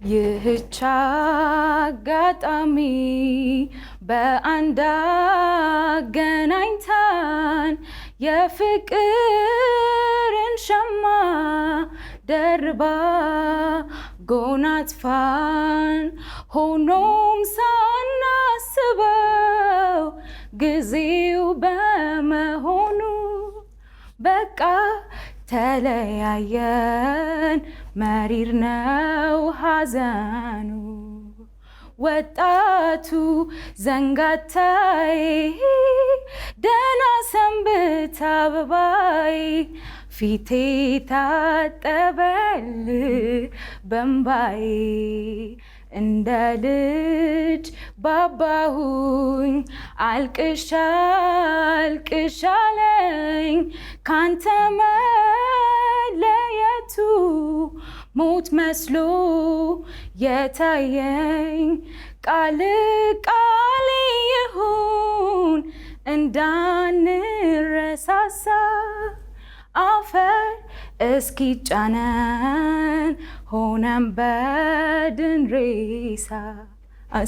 ይህች አጋጣሚ በአንድ አገናኝታን የፍቅርን ሸማ ደርባ ጎናጽፋን ሆኖም ሳናስበው ጊዜው በመሆኑ በቃ ተለያየን መሪር ነው ሐዘኑ ወጣቱ ዘንጋታይ ደህና ሰንብት አበባይ ፊቴ ታጠበል በእምባዬ እንደ ልጅ ባባሁኝ አልቅሻ አልቅሻለኝ ካንተ መለየቱ ሞት መስሎ የታየኝ ቃል ቃል ይሁን እንዳንረሳሳ አፈር እስኪጫነን ሆነን በድን ሬሳ